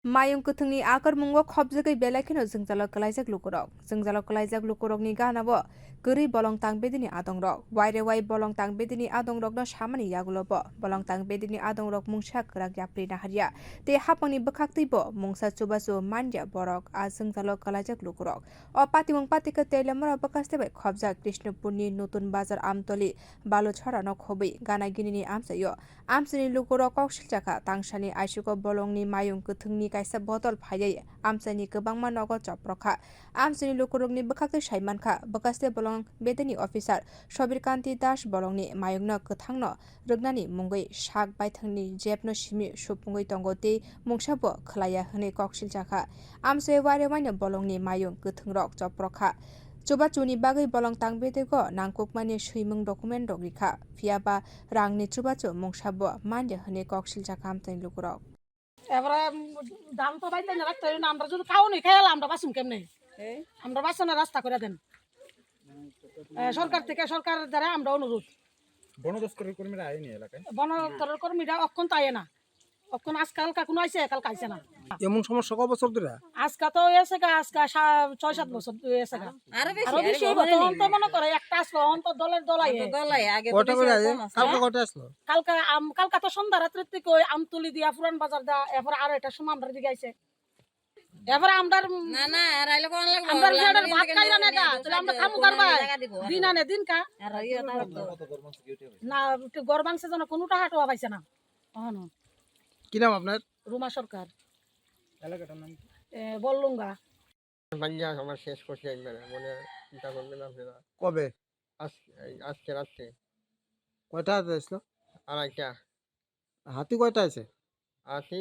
Mayung kuthungni akar mungo khobjagai belakhino jungjalok kalaijak lukurok jungjalok kalaijak lukurokni ganabo guri bolong tang bedini adongrok waire wai bolong tang bedini adongrok no samani yagulobo bolong tang bedini adongrok mungsa krak yapri naharia te hapangni bwkhaktwibo mungsa chubachu mandya borok a jungjalok kalaijak lukurok o patimung patika teilamra bakaste bai khobjak krishnopurni nutun bazar amtoli baluchhara no khobi gana ginini amsayo amsini lukurok koksilchaka tangsani aisuko bolongni mayung kuthungni kaisa botol phaiye amsani kwbangma nogo choprokha amsani lukurokni bwkhaktwi saimankha bwkaste bolong bedeni officer Sobir Kanti Das bolongni mayungno kwthangno rwgnani mungwi sak baithangni jebno simi supungwi tongo tei mungsabo khlaya hwnwi koksilchakha amsai ware waino bolongni mayung kwthungrok choprokha chubachuni bagui bolong tangbedego nangkukmani suimung document rok rikha phiaba rangni chubachu mungsabo mande hwnwi koksilchakha amsani lukurok এবারে দাম তো বাইতে না রাখতে না আমরা যদি খাও নি খেয়াল আমরা বাসুম কেমনে আমরা বাসনা রাস্তা করে দেন সরকার থেকে সরকারের দ্বারা আমরা অনুরোধ বন দপ্তরের কর্মীরা আইনি এলাকায় বন দপ্তরের কর্মীরা অক্ষণ তাই না অক্ষণ আজকাল কোনো আইছে কাল কাইছে না এমন সমস্যা কত বছর ধরে আজকা তো এসে গা আজকা 6-7 বছর এসে গা আরো বেশি তো মনে করে একটা আসলো অন্ত দলের দলাই আগে কত করে আইছে কালকে কত আসলো কালকা তো সন্ধ্যা রাত্রি থেকে ওই আমতুলি দিয়া পুরান বাজার দা এরপর আর একটা সময় আমরা দিকে আইছে এবারে আমরা না আর আইলে কোন লাগবে আমরা জেডার ভাত খাইলা না গা তাহলে আমরা কাম করবা দিন আনে দিন কা না গরবাংশে যেন কোনটা হাটও পাইছে না তখন কি নাম আপনার রুমা সরকার এলাকাটার নাম বললুঙ্গা বাঞ্জা আমার শেষ করছে একবারে মনে চিন্তা করবেন আপনারা কবে আজকে রাত্রে কয়টা হাতে আসলো আড়াইটা হাতি কয়টা আছে আসি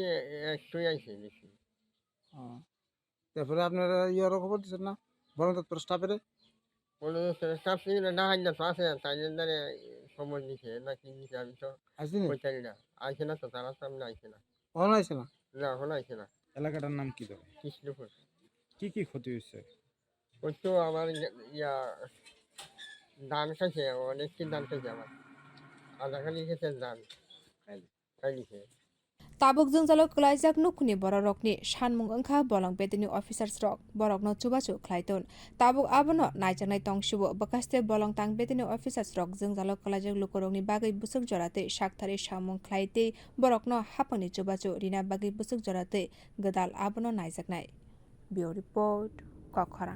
একটুই আইসি বেশি তারপরে আপনারা ইয়ার খবর দিচ্ছেন না বন দপ্তর স্টাফের বলে স্টাফ ছিল না হাজার তো আছে তাই জন্য সময় দিছে না কি দিছে আমি তো আসেনি বলতে না আইসে না তো তারা সামনে আইসে না কখন আছে না না এখন আইসে না এলাকাটার নাম কি তবে কৃষ্ণপুর কি ক্ষতি হয়েছে ওই তো আমার ইয়া ধান খাইছে অনেকটি ধান খাইছে আমার আধা খালি খেয়েছে ধান খাইছে tabuk jungjalok kalaijak nukhni borokni sanmung wngkha bolong bedeni officers rok borokno chubachu khlaiton tabuk abono naijaknai tongsibo bwkaste bolong tang bedeni officers rok jungjalok kalaijak lukurokni bagui busuk jorate sakthari samung khlaitei borokno hapangni chubachu rina bagui busuk jorate godal abono naijaknai bio report kokhara।